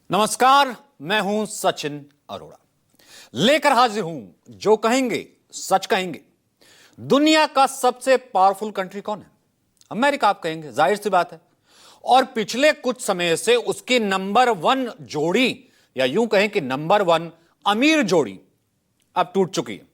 नमस्कार, मैं हूं सचिन अरोड़ा। लेकर हाजिर हूं जो कहेंगे सच कहेंगे। दुनिया का सबसे पावरफुल कंट्री कौन है? अमेरिका आप कहेंगे, जाहिर सी बात है। और पिछले कुछ समय से उसकी नंबर 1 जोड़ी, या यूं कहें कि नंबर 1 अमीर जोड़ी अब टूट चुकी है।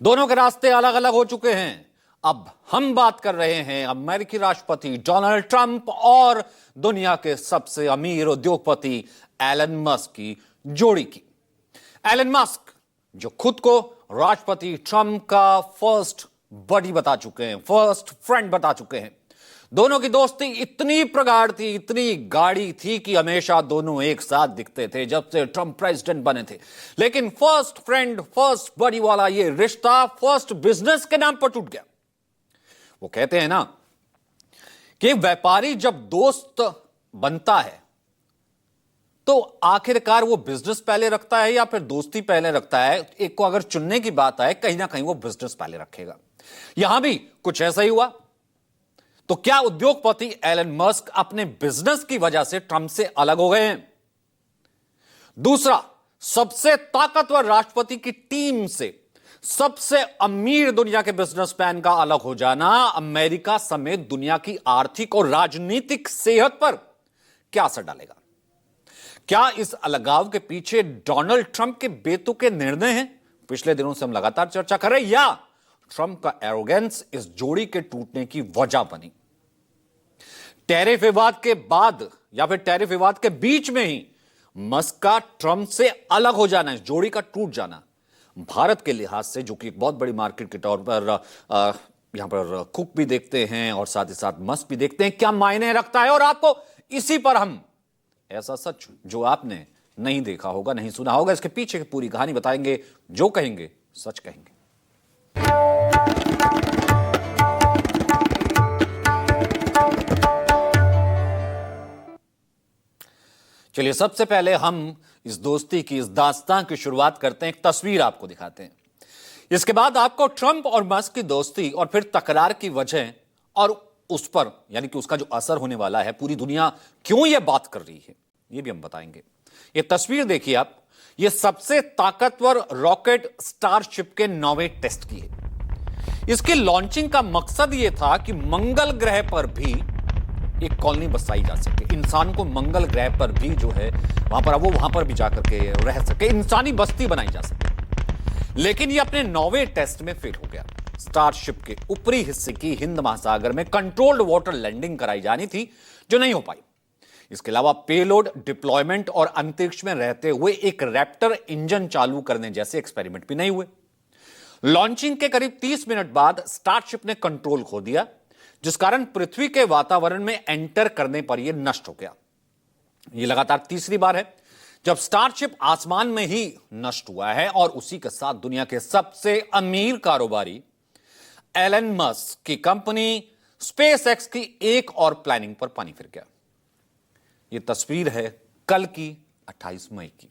दोनों के रास्ते अलग अलग हो चुके हैं। अब हम बात कर रहे हैं अमेरिकी राष्ट्रपति डोनाल्ड ट्रंप और दुनिया के सबसे अमीर उद्योगपति एलन मस्क की जोड़ी की। एलन मस्क जो खुद को राष्ट्रपति ट्रंप का फर्स्ट बडी बता चुके हैं, फर्स्ट फ्रेंड बता चुके हैं। दोनों की दोस्ती इतनी प्रगाढ़ थी, इतनी गाढ़ी थी कि हमेशा दोनों एक साथ दिखते थे जब से ट्रंप प्रेसिडेंट बने थे। लेकिन फर्स्ट फ्रेंड फर्स्ट बडी वाला ये रिश्ता फर्स्ट बिजनेस के नाम पर टूट गया। वो कहते हैं ना कि व्यापारी जब दोस्त बनता है तो आखिरकार वो बिजनेस पहले रखता है या फिर दोस्ती पहले रखता है। एक को अगर चुनने की बात आए, कहीं ना कहीं वो बिजनेस पहले रखेगा। यहां भी कुछ ऐसा ही हुआ। तो क्या उद्योगपति एलन मस्क अपने बिजनेस की वजह से ट्रंप से अलग हो गए हैं? दूसरा, सबसे ताकतवर राष्ट्रपति की टीम से सबसे अमीर दुनिया के बिजनेसमैन का अलग हो जाना अमेरिका समेत दुनिया की आर्थिक और राजनीतिक सेहत पर क्या असर डालेगा? क्या इस अलगाव के पीछे डोनाल्ड ट्रंप के बेतुके निर्णय हैं? पिछले दिनों से हम लगातार चर्चा कर रहे हैं। या ट्रंप का एरोगेंस इस जोड़ी के टूटने की वजह बनी? टैरिफ विवाद के बाद या फिर टैरिफ विवाद के बीच में ही मस्क का ट्रंप से अलग हो जाना, इस जोड़ी का टूट जाना, भारत के लिहाज से, जो कि एक बहुत बड़ी मार्केट के तौर पर यहां पर कुक भी देखते हैं और साथ ही साथ मस्क भी देखते हैं, क्या मायने रखता है? और आपको इसी पर हम ऐसा सच जो आपने नहीं देखा होगा, नहीं सुना होगा, इसके पीछे की पूरी कहानी बताएंगे। जो कहेंगे सच कहेंगे। चलिए, सबसे पहले हम इस दोस्ती की, इस दास्तान की शुरुआत करते हैं। एक तस्वीर आपको दिखाते हैं। इसके बाद आपको ट्रंप और मस्क की दोस्ती और फिर तकरार की वजह और उस पर, यानी कि उसका जो असर होने वाला है, पूरी दुनिया क्यों यह बात कर रही है, यह भी हम बताएंगे। यह तस्वीर देखिए आप। यह सबसे ताकतवर रॉकेट स्टारशिप के 9वें टेस्ट की है। इसकी लॉन्चिंग का मकसद यह था कि मंगल ग्रह पर भी एक कॉलोनी बसाई जा सके, इंसान को मंगल ग्रह पर भी जो है वहां पर भी जाकर के रह सके, इंसानी बस्ती बनाई जा सके। लेकिन ये अपने 9वें टेस्ट में फेल हो गया। स्टारशिप के ऊपरी हिस्से की हिंद महासागर में कंट्रोल्ड वाटर लैंडिंग कराई जानी थी, जो नहीं हो पाई। इसके अलावा पेलोड डिप्लॉयमेंट और अंतरिक्ष में रहते हुए एक रैप्टर इंजन चालू करने जैसे एक्सपेरिमेंट भी नहीं हुए। लॉन्चिंग के करीब 30 मिनट बाद स्टारशिप ने कंट्रोल खो दिया, जिस कारण पृथ्वी के वातावरण में एंटर करने पर यह नष्ट हो गया। यह लगातार तीसरी बार है जब स्टारशिप आसमान में ही नष्ट हुआ है, और उसी के साथ दुनिया के सबसे अमीर कारोबारी एलन मस्क की कंपनी स्पेसएक्स की एक और प्लानिंग पर पानी फिर गया। यह तस्वीर है कल की 28 मई की।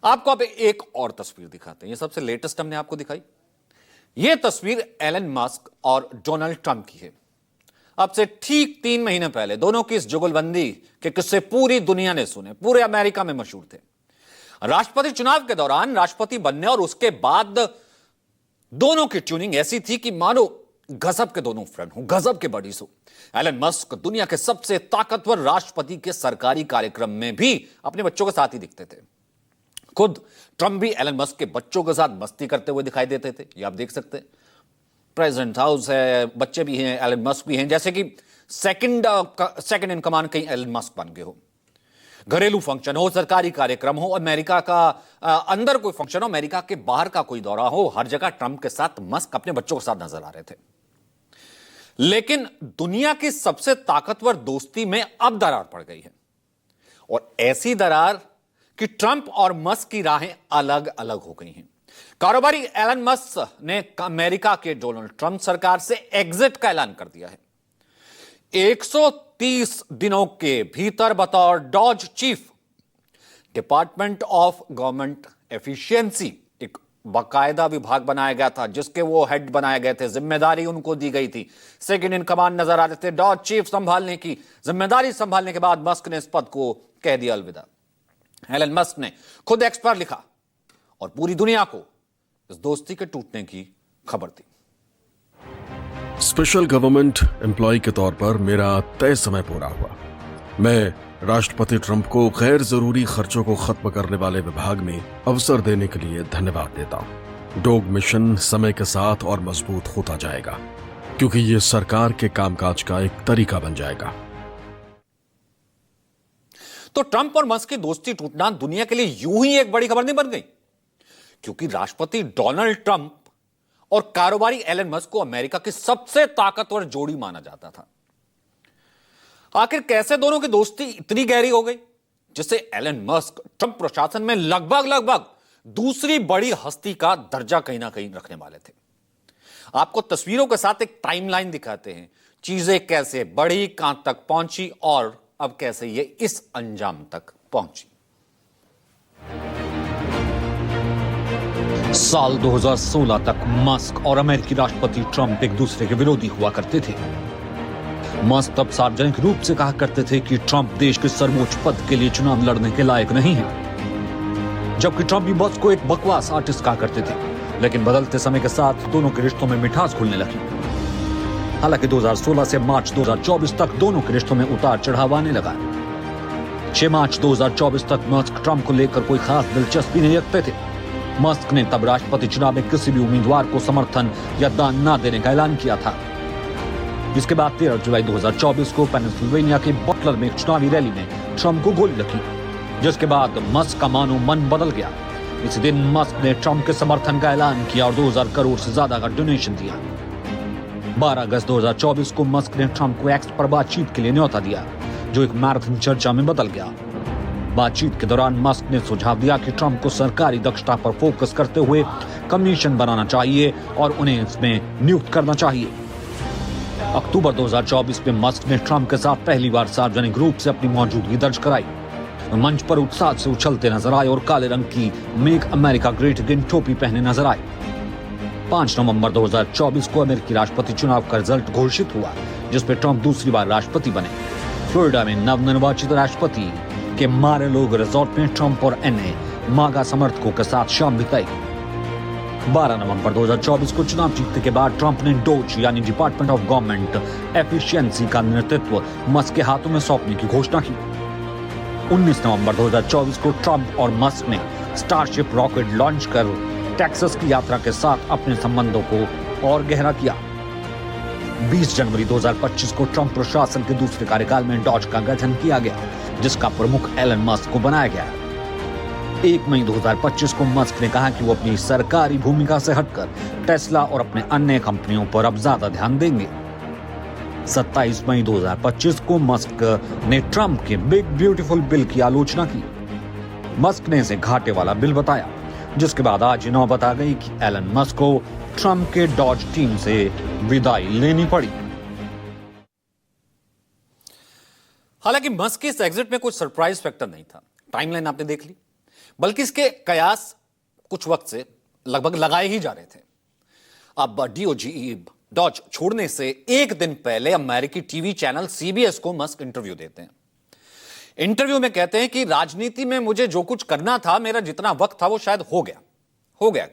आपको अब एक और तस्वीर दिखाते हैं। यह सबसे लेटेस्ट हमने आपको दिखाई। यह तस्वीर एलन मस्क और डोनाल्ड ट्रंप की है। अब से ठीक 3 महीने पहले दोनों की इस जुगलबंदी के किस्से पूरी दुनिया ने सुने, पूरे अमेरिका में मशहूर थे। राष्ट्रपति चुनाव के दौरान राष्ट्रपति बनने और उसके बाद दोनों की ट्यूनिंग ऐसी थी कि मानो गजब के दोनों फ्रेंड हो, गजब के बडीज हो। एलन मस्क दुनिया के सबसे ताकतवर राष्ट्रपति के सरकारी कार्यक्रम में भी अपने बच्चों के साथ ही दिखते थे। खुद ट्रंप भी एलन मस्क के बच्चों के साथ मस्ती करते हुए दिखाई देते थे। ये आप देख सकते हैं। प्रेसिडेंट हाउस है, बच्चे भी हैं, एलन मस्क भी हैं, जैसे कि सेकंड इन कमांड कहीं एलन मस्क बन गए हो। घरेलू फंक्शन हो, सरकारी कार्यक्रम हो, अमेरिका का अंदर कोई फंक्शन हो, अमेरिका के बाहर का कोई दौरा हो, हर जगह ट्रंप के साथ मस्क अपने बच्चों के साथ नजर आ रहे थे। लेकिन दुनिया की सबसे ताकतवर दोस्ती में अब दरार पड़ गई है, और ऐसी दरार कि ट्रंप और मस्क की राहें अलग अलग हो गई हैं। कारोबारी एलन मस्क ने अमेरिका के डोनाल्ड ट्रंप सरकार से एग्जिट का ऐलान कर दिया है। 130 दिनों के भीतर बतौर DOGE chief department of government efficiency, एक बाकायदा विभाग बनाया गया था जिसके वो हेड बनाए गए थे, जिम्मेदारी उनको दी गई थी, सेकंड इन कमांड नजर आते थे। डॉज चीफ संभालने की जिम्मेदारी संभालने के बाद मस्क ने इस पद को कह दिया अलविदा। एलन मस्क ने खुद एक्स पर लिखा और पूरी दुनिया को इस दोस्ती के टूटने की खबर दी। स्पेशल गवर्नमेंट एम्प्लॉय के तौर पर मेरा तय समय पूरा हुआ। मैं राष्ट्रपति ट्रंप को गैर जरूरी खर्चों को खत्म करने वाले विभाग में अवसर देने के लिए धन्यवाद देता हूं। डॉग मिशन समय के साथ और मजबूत होता जाएगा क्योंकि यह सरकार के कामकाज का एक तरीका बन जाएगा। तो ट्रंप और मस्क की दोस्ती टूटना दुनिया के लिए यूं ही एक बड़ी खबर नहीं बन गई, क्योंकि राष्ट्रपति डोनाल्ड ट्रंप और कारोबारी एलन मस्क को अमेरिका की सबसे ताकतवर जोड़ी माना जाता था। आखिर कैसे दोनों की दोस्ती इतनी गहरी हो गई जिससे एलन मस्क ट्रंप प्रशासन में लगभग दूसरी बड़ी हस्ती का दर्जा कहीं ना कहीं रखने वाले थे। आपको तस्वीरों के साथ एक टाइमलाइन दिखाते हैं, चीजें कैसे बढ़ी, कहां तक पहुंची और अब कैसे ये इस अंजाम तक पहुंची। साल 2016 तक मस्क और अमेरिकी राष्ट्रपति ट्रंप एक दूसरे के विरोधी हुआ करते थे। मस्क तब सार्वजनिक रूप से कहा करते थे कि ट्रंप देश के सर्वोच्च पद के लिए चुनाव लड़ने के लायक नहीं है, जबकि ट्रंप भी मस्क को एक बकवास आर्टिस्ट कहा करते थे। लेकिन बदलते समय के साथ दोनों के रिश्तों में मिठास घुलने लगी। हालांकि 2016 से मार्च 2024 तक दोनों के रिश्तों में उतार चढ़ाव आने लगा। 6 मार्च 2024 तक मस्क ट्रंप को लेकर कोई खास दिलचस्पी नहीं रखते थे। मस्क ने तब राष्ट्रपति चुनाव में किसी भी उम्मीदवार को समर्थन या दान न देने का ऐलान किया था। इसके बाद 13 जुलाई 2024 को पेनिसिल्वेनिया के बटलर में एक चुनावी रैली में ट्रंप को गोली लगी, जिसके बाद मस्क का मानो मन बदल गया। इसी दिन मस्क ने ट्रंप के समर्थन का ऐलान किया और 2000 करोड़ से ज्यादा का डोनेशन दिया। 12 अगस्त 2024 को मस्क ने ट्रंप को एक्स पर बातचीत के लिए न्योता दिया, जो एक मैराथन चर्चा में बदल गया। बातचीत के दौरान मस्क ने सुझाव दिया कि ट्रंप को सरकारी दक्षता पर फोकस करते हुए कमीशन बनाना चाहिए और उन्हें इसमें नियुक्त करना चाहिए। अक्टूबर 2024 में मस्क ने ट्रंप के साथ पहली बार सार्वजनिक रूप से अपनी मौजूदगी दर्ज कराई। मंच पर उत्साह से उछलते नजर आए और काले रंग की मेक अमेरिका ग्रेट अगेन टोपी पहने नजर आए। 5 नवंबर 2024 को अमेरिकी राष्ट्रपति चुनाव का रिजल्ट घोषित हुआ, जिसमें ट्रंप दूसरी बार राष्ट्रपति बने। फ्लोरिडा में नवनिर्वाचित राष्ट्रपति के मार-ए-लोगो रिजॉर्ट में ट्रंप और ने मागा समर्थकों के साथ शाम बिताई। 12 नवंबर 2024 को चुनाव जीतने के बाद ट्रंप ने डोज यानी डिपार्टमेंट ऑफ गवर्नमेंट एफिशिएंसी का नेतृत्व मस्क के हाथों में सौंपने की घोषणा की। 19 नवंबर 2024 को ट्रंप और मस्क ने स्टारशिप रॉकेट लॉन्च कर टेक्सास की यात्रा के साथ अपने संबंधों को और गहरा किया। 20 जनवरी 2025 को ट्रंप प्रशासन के दूसरे कार्यकाल में डॉज का गठन किया गया, जिसका प्रमुख एलन मस्क को बनाया गया। 1 मई 2025 को मस्क ने कहा कि वो अपनी सरकारी भूमिका से हटकर टेस्ला और अपने अन्य कंपनियों पर अब ज्यादा ध्यान देंगे। 27 मई 2025 को मस्क ने ट्रंप के बिग ब्यूटीफुल बिल की आलोचना की। मस्क ने इसे घाटे वाला बिल बताया, जिसके बाद आज नौबत आ गई कि एलन मस्क को ट्रंप के डॉज टीम से विदाई लेनी पड़ी। हालांकि मस्क के इस एग्जिट में कोई सरप्राइज फैक्टर नहीं था। टाइमलाइन आपने देख ली, बल्कि इसके कयास कुछ वक्त से लगभग लगाए ही जा रहे थे। अब डॉज छोड़ने से एक दिन पहले अमेरिकी टीवी चैनल सीबीएस को मस्क इंटरव्यू देते हैं। इंटरव्यू में कहते हैं कि राजनीति में मुझे जो कुछ करना था, मेरा जितना वक्त था वो शायद हो गया।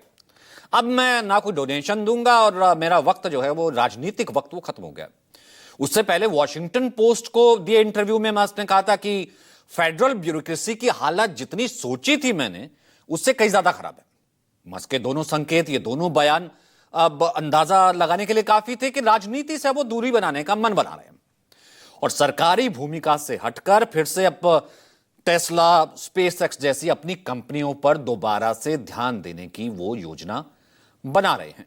अब मैं ना कोई डोनेशन दूंगा और मेरा वक्त जो है वो राजनीतिक वक्त वो खत्म हो गया। उससे पहले वॉशिंगटन पोस्ट को दिए इंटरव्यू में मस्क ने कहा था कि फेडरल ब्यूरोक्रेसी की हालत जितनी सोची थी मैंने, उससे कई ज्यादा खराब है। मस्क के दोनों संकेत, ये दोनों बयान अब अंदाजा लगाने के लिए काफी थे कि राजनीति से वो दूरी बनाने का मन बना रहे हैं और सरकारी भूमिका से हटकर फिर से अब टेस्ला, स्पेसएक्स जैसी अपनी कंपनियों पर दोबारा से ध्यान देने की वो योजना बना रहे हैं।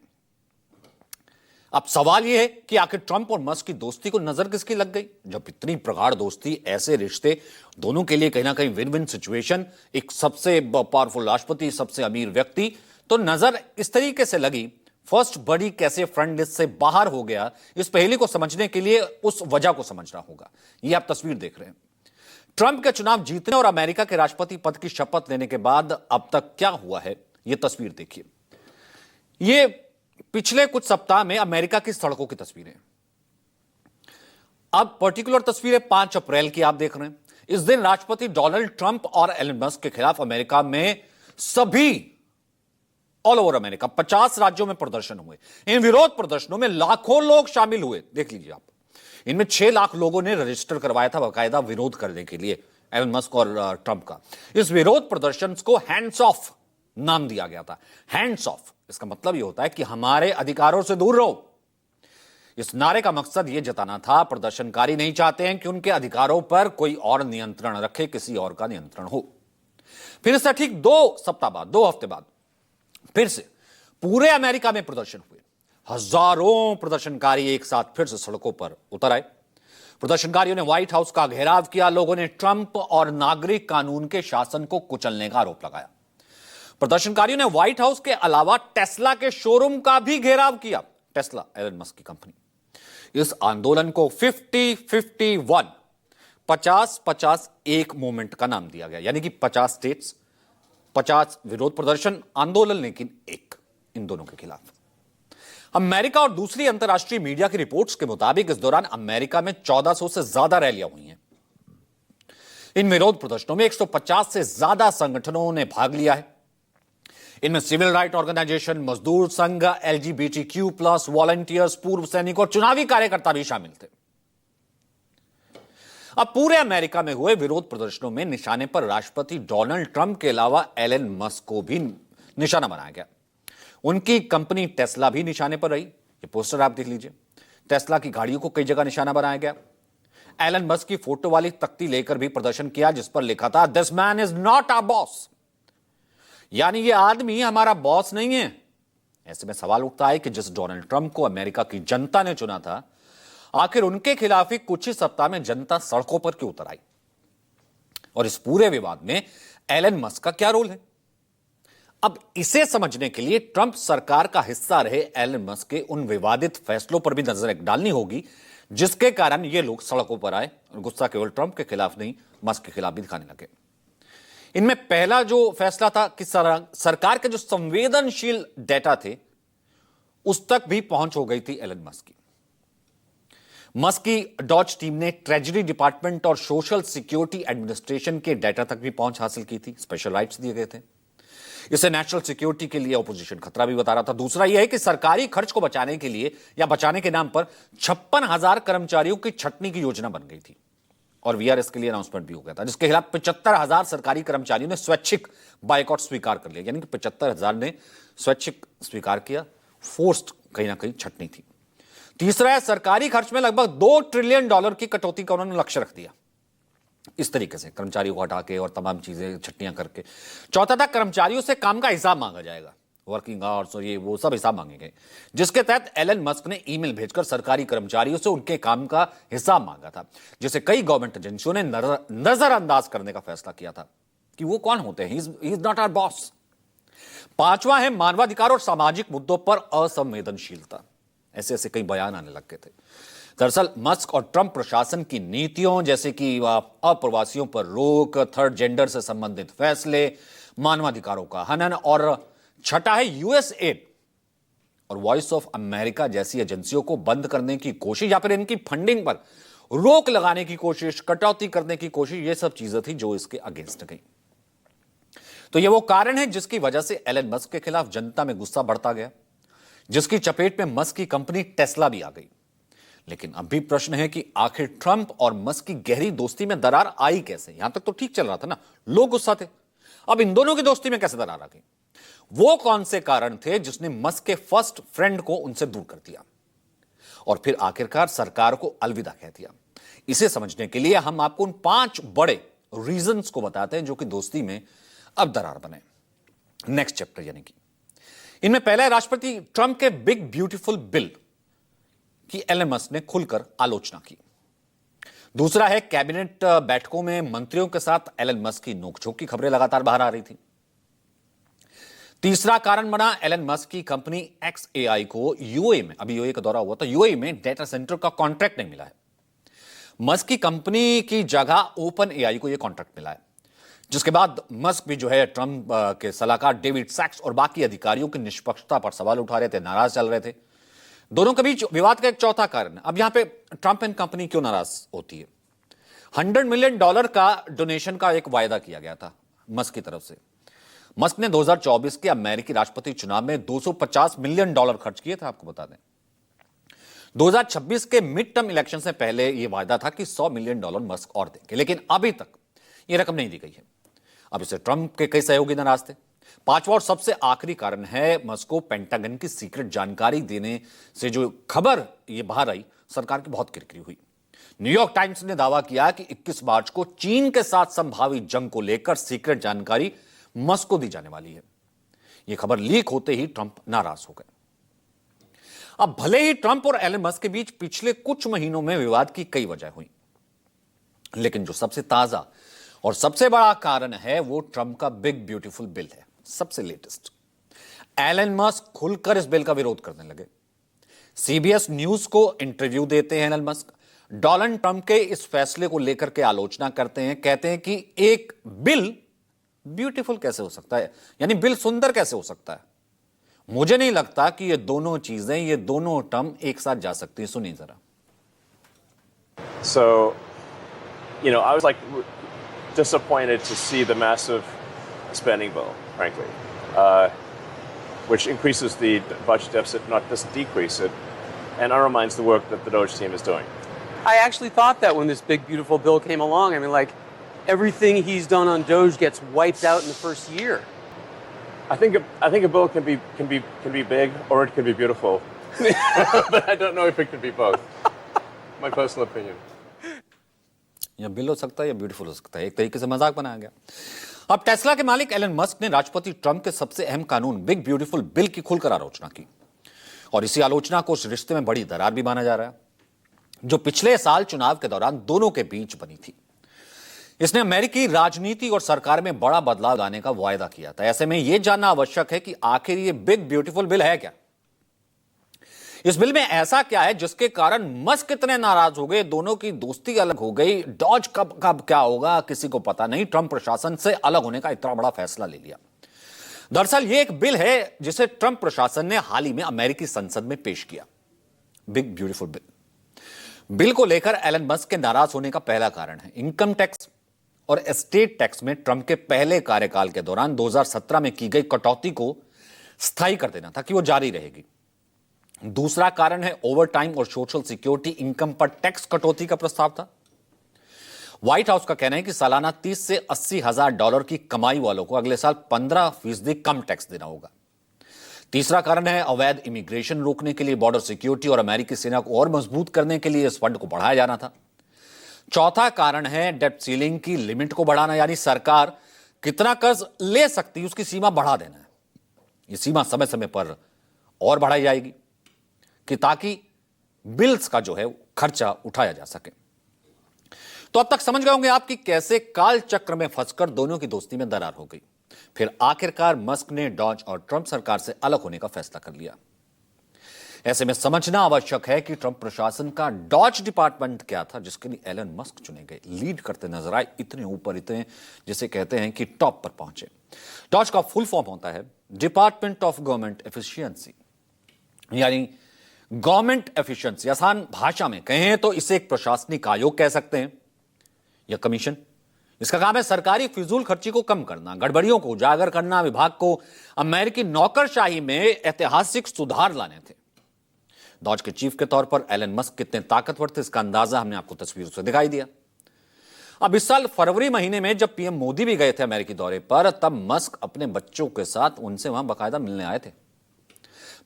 अब सवाल यह है कि आखिर ट्रंप और मस्क की दोस्ती को नजर किसकी लग गई? जब इतनी प्रगाढ़ दोस्ती, ऐसे रिश्ते, दोनों के लिए कहीं ना कहीं विन विन सिचुएशन, एक सबसे पावरफुल राष्ट्रपति, सबसे अमीर व्यक्ति, तो नजर इस तरीके से लगी। फर्स्ट बडी कैसे फ्रंट लिस्ट से बाहर हो गया, इस पहेली को समझने के लिए उस वजह को समझना होगा। यह आप तस्वीर देख रहे हैं। ट्रंप के चुनाव जीतने और अमेरिका के राष्ट्रपति पद की शपथ लेने के बाद अब तक क्या हुआ है, यह तस्वीर देखिए। ये पिछले कुछ सप्ताह में अमेरिका की सड़कों की तस्वीरें। अब पर्टिकुलर तस्वीरें 5 अप्रैल की आप देख रहे हैं। इस दिन राष्ट्रपति डोनाल्ड ट्रंप और एलन मस्क के खिलाफ अमेरिका में सभी ऑल ओवर अमेरिका 50 राज्यों में प्रदर्शन हुए। इन विरोध प्रदर्शनों में लाखों लोग शामिल हुए। देख लीजिए आप, इनमें 6 लाख लोगों ने रजिस्टर करवाया था बाकायदा विरोध करने के लिए एलन मस्क और ट्रंप का। इस विरोध प्रदर्शन को हैंड्स ऑफ नाम दिया गया था। हैंड्स ऑफ, इसका मतलब यह होता है कि हमारे अधिकारों से दूर रहो। इस नारे का मकसद यह जताना था प्रदर्शनकारी नहीं चाहते हैं कि उनके अधिकारों पर कोई और नियंत्रण रखे, किसी और का नियंत्रण हो। फिर इससे ठीक 2 सप्ताह बाद, 2 हफ्ते बाद फिर से पूरे अमेरिका में प्रदर्शन हुए। हजारों प्रदर्शनकारी एक साथ फिर से सड़कों पर उतर आए। प्रदर्शनकारियों ने व्हाइट हाउस का घेराव किया। लोगों ने ट्रंप और नागरिक कानून के शासन को कुचलने का आरोप लगाया। प्रदर्शनकारियों ने व्हाइट हाउस के अलावा टेस्ला के शोरूम का भी घेराव किया। टेस्ला एलन मस्क की कंपनी। इस आंदोलन को 50-51 50-50-1 मूवमेंट का नाम दिया गया, यानी कि 50 स्टेट्स 50 विरोध प्रदर्शन आंदोलन, लेकिन एक इन दोनों के खिलाफ। अमेरिका और दूसरी अंतर्राष्ट्रीय मीडिया की रिपोर्ट्स के मुताबिक इस दौरान अमेरिका में 1400 से ज्यादा रैलियां हुई हैं। इन विरोध प्रदर्शनों में 150 से ज्यादा संगठनों ने भाग लिया है। इनमें सिविल राइट ऑर्गेनाइजेशन, मजदूर संघ, LGBTQ+, वॉलंटियर्स, पूर्व सैनिक और चुनावी कार्यकर्ता भी शामिल थे। अब पूरे अमेरिका में हुए विरोध प्रदर्शनों में निशाने पर राष्ट्रपति डोनाल्ड ट्रंप के अलावा एलन मस्क को भी निशाना बनाया गया। उनकी कंपनी टेस्ला भी निशाने पर रही। ये पोस्टर आप देख लीजिए। टेस्ला की गाड़ियों को कई जगह निशाना बनाया गया। एलन मस्क की फोटो वाली तख्ती लेकर भी प्रदर्शन किया, जिस पर लिखा था this man is not our boss, यानी ये आदमी हमारा बॉस नहीं है। ऐसे में सवाल उठता है कि जिस डोनाल्ड ट्रंप को अमेरिका की जनता ने चुना था, आखिर उनके खिलाफ ही कुछ ही सप्ताह में जनता सड़कों पर क्यों उतर आई? और इस पूरे विवाद में एलन मस्क का क्या रोल है? अब इसे समझने के लिए ट्रंप सरकार का हिस्सा रहे एलन मस्क के उन विवादित फैसलों पर भी नजर डालनी होगी, जिसके कारण ये लोग सड़कों पर आए और गुस्सा केवल ट्रंप के खिलाफ नहीं, मस्क के खिलाफ भी दिखाने लगे। इनमें पहला जो फैसला था कि सरकार के जो संवेदनशील डेटा थे उस तक भी पहुंच हो गई थी एलन मस्क की। मस्क की डॉज टीम ने ट्रेजरी डिपार्टमेंट और सोशल सिक्योरिटी एडमिनिस्ट्रेशन के डेटा तक भी पहुंच हासिल की थी। स्पेशल राइट्स दिए गए थे। इसे नेशनल सिक्योरिटी के लिए ऑपोजिशन खतरा भी बता रहा था। दूसरा यह है कि सरकारी खर्च को बचाने के लिए या बचाने के नाम पर 56,000 कर्मचारियों की छटनी की योजना बन गई थी और वीआरएस के लिए अनाउंसमेंट भी हो गया था, जिसके खिलाफ 75,000 सरकारी कर्मचारियों ने स्वैच्छिक बायकॉट स्वीकार कर लिया। यानी कि 75,000 ने स्वैच्छिक स्वीकार किया। फोर्स्ड कहीं ना कहीं छटनी थी। तीसरा है सरकारी खर्च में लगभग $2 ट्रिलियन की कटौती का उन्होंने लक्ष्य रख दिया, इस तरीके से कर्मचारियों को हटा के और तमाम चीजें छट्टियां करके। चौथा था कर्मचारियों से काम का हिसाब मांगा जाएगा, वर्किंग आवर्स और ये वो सब हिसाब मांगे गए, जिसके तहत एलन मस्क ने ईमेल भेजकर सरकारी कर्मचारियों से उनके काम का हिसाब मांगा था, जिसे कई गवर्नमेंट एजेंसियों ने नजरअंदाज करने का फैसला किया था कि वो कौन होते हैं, he is not our boss. पांचवा है मानवाधिकार और सामाजिक मुद्दों पर असंवेदनशीलता। ऐसे ऐसे कई बयान आने लग गए थे। दरअसल मस्क और ट्रंप प्रशासन की नीतियों जैसे कि अप्रवासियों पर रोक, थर्ड जेंडर से संबंधित फैसले, मानवाधिकारों का हनन और छठा है यूएस एड और वॉइस ऑफ अमेरिका जैसी एजेंसियों को बंद करने की कोशिश या फिर इनकी फंडिंग पर रोक लगाने की कोशिश, कटौती करने की कोशिश, ये सब चीजें थी जो इसके अगेंस्ट गई। तो ये वो कारण है जिसकी वजह से एलन मस्क के खिलाफ जनता में गुस्सा बढ़ता गया, जिसकी चपेट में मस्क की कंपनी टेस्ला भी आ गई। लेकिन अब भी प्रश्न है कि आखिर ट्रंप और मस्क की गहरी दोस्ती में दरार आई कैसे? यहां तक तो ठीक चल रहा था ना, लोग गुस्सा थे। अब इन दोनों की दोस्ती में कैसे दरार आ गई? वो कौन से कारण थे जिसने मस्क के फर्स्ट फ्रेंड को उनसे दूर कर दिया और फिर आखिरकार सरकार को अलविदा कह दिया? इसे समझने के लिए हम आपको उन 5 बड़े रीजंस को बताते हैं जो कि दोस्ती में अब दरार बने। नेक्स्ट चैप्टर यानी कि इनमें पहला है राष्ट्रपति ट्रंप के बिग ब्यूटीफुल बिल की एलन मस्क ने खुलकर आलोचना की। दूसरा है कैबिनेट बैठकों में मंत्रियों के साथ एलन मस्क की नोकझोंक की खबरें लगातार बाहर आ रही थी। तीसरा कारण बना एलन मस्क की कंपनी XAI को यूएई में, अभी यूएई का दौरा हुआ था, यूएई में डेटा सेंटर का कॉन्ट्रैक्ट नहीं मिला है। मस्क की कंपनी की जगह ओपन एआई को यह कॉन्ट्रैक्ट मिला है। जिसके बाद मस्क भी जो है ट्रंप के सलाहकार डेविड सैक्स और बाकी अधिकारियों की निष्पक्षता पर सवाल उठा रहे थे, नाराज चल रहे थे। दोनों के बीच विवाद का एक चौथा कारण है। अब यहां पे ट्रंप एंड कंपनी क्यों नाराज होती है? $100 मिलियन का डोनेशन का एक वायदा किया गया था मस्क की तरफ से। मस्क ने 2024 के अमेरिकी राष्ट्रपति चुनाव में $250 मिलियन खर्च किए थे, आपको बता दें। 2026 के मिड टर्म इलेक्शन से पहले यह वायदा था कि $100 मिलियन मस्क और देंगे, लेकिन अभी तक यह रकम नहीं दी गई है। अब इसे ट्रंप के कई सहयोगी नाराज थे। पांचवा और सबसे आखिरी कारण है मस्क को पेंटागन की सीक्रेट जानकारी देने से जो खबर ये बाहर आई, सरकार की बहुत किरकिरी हुई। न्यूयॉर्क टाइम्स ने दावा किया कि 21 मार्च को चीन के साथ संभावित जंग को लेकर सीक्रेट जानकारी मस्क को दी जाने वाली है। यह खबर लीक होते ही ट्रंप नाराज हो गए। अब भले ही ट्रंप और एलन मस्क के बीच पिछले कुछ महीनों में विवाद की कई वजह हुई, लेकिन जो सबसे ताजा और सबसे बड़ा कारण है वो ट्रंप का बिग ब्यूटीफुल बिल है। सबसे लेटेस्ट, एलन मस्क खुलकर इस बिल का विरोध करने लगे। सीबीएस न्यूज को इंटरव्यू देते हैं एलन मस्क, डोनाल्ड ट्रंप के इस फैसले को लेकर के आलोचना करते हैं। कहते हैं कि एक बिल ब्यूटीफुल कैसे हो सकता है, यानी बिल सुंदर कैसे हो सकता है। मुझे नहीं लगता कि ये दोनों चीजें, ये दोनों टर्म एक साथ जा सकती है। सुनिए जरा। So, I was like disappointed to see the massive spending bill, frankly, which increases the budget deficit, not just decrease it, and undermines the work that the Doge team is doing. I actually thought that when this big, beautiful bill came along. I mean, like, everything he's done on Doge gets wiped out in the first year. I think a bill can be big or it can be beautiful, but I don't know if it can be both. My personal opinion. या bill हो सकता है या beautiful हो सकता है, एक तरीके से मजाक बनाया गया। अब टेस्ला के मालिक एलन मस्क ने राष्ट्रपति ट्रंप के सबसे अहम कानून बिग ब्यूटीफुल बिल की खुलकर आलोचना की, और इसी आलोचना को उस रिश्ते में बड़ी दरार भी माना जा रहा है जो पिछले साल चुनाव के दौरान दोनों के बीच बनी थी। इसने अमेरिकी राजनीति और सरकार में बड़ा बदलाव लाने का वायदा किया था। ऐसे में यह जानना आवश्यक है कि आखिर ये बिग ब्यूटीफुल बिल है क्या। इस बिल में ऐसा क्या है जिसके कारण मस्क कितने नाराज हो गए, दोनों की दोस्ती अलग हो गई, डॉज कब क्या होगा किसी को पता नहीं। ट्रंप प्रशासन से अलग होने का इतना बड़ा फैसला ले लिया। दरअसल यह एक बिल है जिसे ट्रंप प्रशासन ने हाल ही में अमेरिकी संसद में पेश किया, बिग ब्यूटीफुल बिल। बिल को लेकर एलन मस्क के नाराज होने का पहला कारण है इनकम टैक्स और एस्टेट टैक्स में ट्रंप के पहले कार्यकाल के दौरान 2017 में की गई कटौती को स्थायी कर देना था कि वो जारी रहेगी। दूसरा कारण है ओवरटाइम और सोशल सिक्योरिटी इनकम पर टैक्स कटौती का प्रस्ताव था। व्हाइट हाउस का कहना है कि सालाना 30 से $80,000 की कमाई वालों को अगले साल 15% कम टैक्स देना होगा। तीसरा कारण है अवैध इमिग्रेशन रोकने के लिए बॉर्डर सिक्योरिटी और अमेरिकी सेना को और मजबूत करने के लिए इस फंड को बढ़ाया जाना था। चौथा कारण है डेब्ट सीलिंग की लिमिट को बढ़ाना, यानी सरकार कितना कर्ज ले सकती है उसकी सीमा बढ़ा देना है। यह सीमा समय समय पर और बढ़ाई जाएगी कि ताकि बिल्स का जो है खर्चा उठाया जा सके। तो अब तक समझ गए होंगे आप कि कैसे काल चक्र में फंसकर दोनों की दोस्ती में दरार हो गई। फिर आखिरकार मस्क ने डॉज और ट्रंप सरकार से अलग होने का फैसला कर लिया। ऐसे में समझना आवश्यक है कि ट्रंप प्रशासन का डॉज डिपार्टमेंट क्या था जिसके लिए एलन मस्क चुने गए, लीड करते नजर आए, इतने ऊपर, इतने जिसे कहते हैं कि टॉप पर पहुंचे। डॉज का फुल फॉर्म होता है डिपार्टमेंट ऑफ गवर्नमेंट एफिशिएंसी, यानी गवर्नमेंट एफिशिएंसी। आसान भाषा में कहें तो इसे एक प्रशासनिक आयोग कह सकते हैं या कमीशन। इसका काम है सरकारी फिजूल खर्ची को कम करना, गड़बड़ियों को उजागर करना, विभाग को अमेरिकी नौकरशाही में ऐतिहासिक सुधार लाने थे। डॉज के चीफ के तौर पर एलन मस्क कितने ताकतवर थे इसका अंदाजा हमने आपको तस्वीरों से दिखाई दिया। अब इस साल फरवरी महीने में जब पीएम मोदी भी गए थे अमेरिकी दौरे पर, तब मस्क अपने बच्चों के साथ उनसे वहां बाकायदा मिलने आए थे।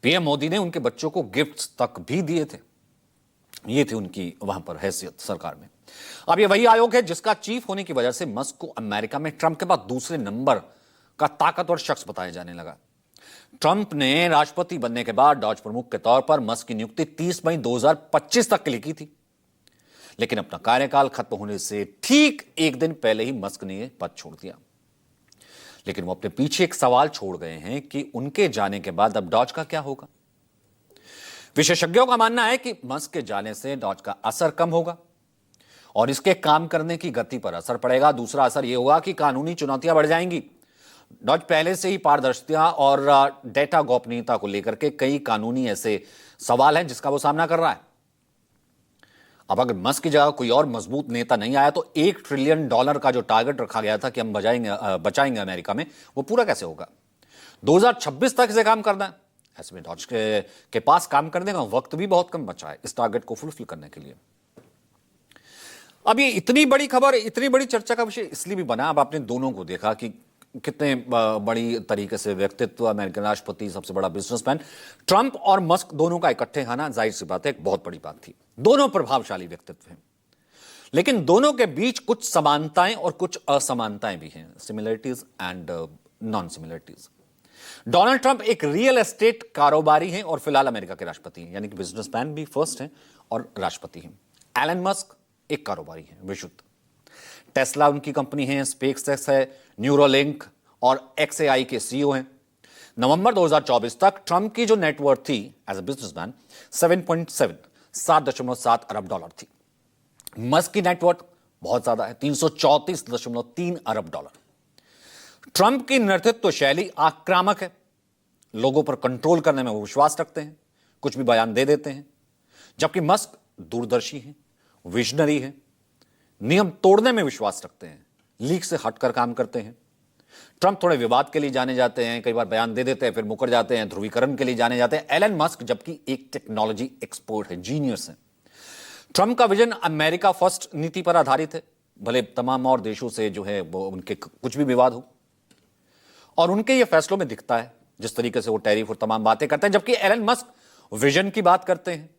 पीएम मोदी ने उनके बच्चों को गिफ्ट्स तक भी दिए थे। ये थी उनकी वहां पर हैसियत सरकार में। अब ये वही आयोग है जिसका चीफ होने की वजह से मस्क को अमेरिका में ट्रंप के बाद दूसरे नंबर का ताकतवर शख्स बताया जाने लगा। ट्रंप ने राष्ट्रपति बनने के बाद डॉज प्रमुख के तौर पर मस्क की नियुक्ति 30 मई 2025 तक के लिए की थी, लेकिन अपना कार्यकाल खत्म होने से ठीक एक दिन पहले ही मस्क ने पद छोड़ दिया। लेकिन वो अपने पीछे एक सवाल छोड़ गए हैं कि उनके जाने के बाद अब डॉज का क्या होगा। विशेषज्ञों का मानना है कि मस्क के जाने से डॉज का असर कम होगा और इसके काम करने की गति पर असर पड़ेगा। दूसरा असर यह होगा कि कानूनी चुनौतियां बढ़ जाएंगी। डॉज पहले से ही पारदर्शिता और डेटा गोपनीयता को लेकर के कई कानूनी ऐसे सवाल हैं जिसका वो सामना कर रहा है। अब अगर मस्क की जगह कोई और मजबूत नेता नहीं आया तो $1 ट्रिलियन का जो टारगेट रखा गया था कि हम बचाएंगे अमेरिका में, वो पूरा कैसे होगा? 2026 तक इसे काम करना है। ऐसे में डॉज के पास काम करने का वक्त भी बहुत कम बचा है इस टारगेट को फुलफिल करने के लिए। अब ये इतनी बड़ी खबर, इतनी बड़ी चर्चा का विषय इसलिए भी बना, अब आपने दोनों को देखा कि कितने बड़ी तरीके से व्यक्तित्व, अमेरिकन राष्ट्रपति, सबसे बड़ा बिजनेसमैन, ट्रंप और मस्क दोनों का इकट्ठे आना जाहिर सी बात है एक बहुत बड़ी बात थी। दोनों प्रभावशाली व्यक्तित्व हैं, लेकिन दोनों के बीच कुछ समानताएं और कुछ असमानताएं भी हैं, similarities and non similarities. Donald Trump एक रियल एस्टेट कारोबारी हैं और फिलहाल अमेरिका के राष्ट्रपति हैं, यानी कि बिजनेसमैन भी फर्स्ट हैं और राष्ट्रपति हैं। एलन मस्क एक कारोबारी हैं विशुद्ध। टेस्ला उनकी कंपनी है, स्पेसएक्स है, न्यूरोलिंक और XAI के सीईओ हैं। नवंबर 2024 तक ट्रंप की जो नेटवर्थ थी एज अ बिजनेसमैन 7.7 अरब डॉलर थी। मस्क की नेटवर्थ बहुत ज्यादा है, 334.3 अरब डॉलर। ट्रंप की नेतृत्व शैली आक्रामक है, लोगों पर कंट्रोल करने में वो विश्वास रखते हैं, कुछ भी बयान दे देते हैं, जबकि मस्क दूरदर्शी है, विजनरी है, नियम तोड़ने में विश्वास रखते हैं, लीक से हटकर काम करते हैं। ट्रंप थोड़े विवाद के लिए जाने जाते हैं, कई बार बयान दे देते हैं फिर मुकर जाते हैं, ध्रुवीकरण के लिए जाने जाते हैं। एलन मस्क जबकि एक टेक्नोलॉजी एक्सपर्ट है, जीनियस है। ट्रंप का विजन अमेरिका फर्स्ट नीति पर आधारित है, भले तमाम और देशों से जो है वो उनके कुछ भी विवाद हो, और उनके ये फैसलों में दिखता है जिस तरीके से वो टैरिफ और तमाम बातें करते हैं। जबकि एलन मस्क विजन की बात करते हैं।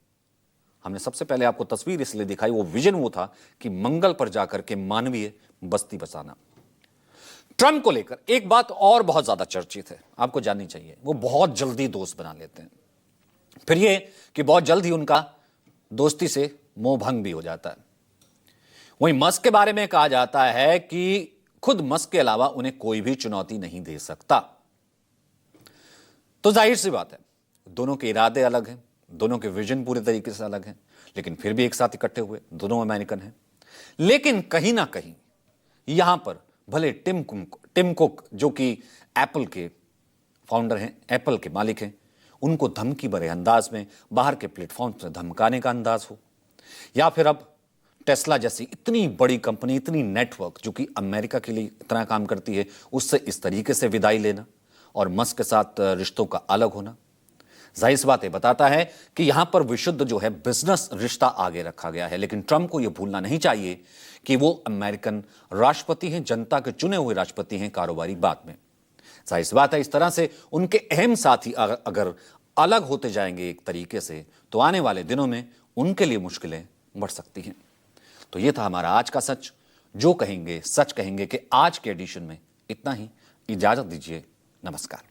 हमने सबसे पहले आपको तस्वीर इसलिए दिखाई, वो विजन वो था कि मंगल पर जाकर के मानवीय बस्ती बसाना। ट्रंप को लेकर एक बात और बहुत ज्यादा चर्चित है, आपको जाननी चाहिए। वो बहुत जल्दी दोस्त बना लेते हैं, फिर ये कि बहुत जल्द ही उनका दोस्ती से मोह भंग भी हो जाता है। वहीं मस्क के बारे में कहा जाता है कि खुद मस्क के अलावा उन्हें कोई भी चुनौती नहीं दे सकता। तो जाहिर सी बात है, दोनों के इरादे अलग हैं, दोनों के विजन पूरे तरीके से अलग हैं, लेकिन फिर भी एक साथ इकट्ठे हुए। दोनों अमेरिकन हैं, लेकिन कहीं ना कहीं यहां पर भले टिम कुक जो कि एप्पल के फाउंडर हैं, एप्पल के मालिक हैं, उनको धमकी भरे अंदाज में बाहर के प्लेटफॉर्म से धमकाने का अंदाज हो, या फिर अब टेस्ला जैसी इतनी बड़ी कंपनी, इतनी नेटवर्क जो कि अमेरिका के लिए इतना काम करती है, उससे इस तरीके से विदाई लेना और मस्क के साथ रिश्तों का अलग होना, जाहिर सी बात है बताता है कि यहां पर विशुद्ध जो है बिजनेस रिश्ता आगे रखा गया है। लेकिन ट्रंप को यह भूलना नहीं चाहिए कि वो अमेरिकन राष्ट्रपति हैं, जनता के चुने हुए राष्ट्रपति हैं, कारोबारी बाद में। जाहिर सी बात है इस तरह से उनके अहम साथी अगर अलग होते जाएंगे एक तरीके से, तो आने वाले दिनों में उनके लिए मुश्किलें बढ़ सकती हैं। तो यह था हमारा आज का सच। जो कहेंगे सच कहेंगे कि आज के एडिशन में इतना ही। इजाजत दीजिए, नमस्कार।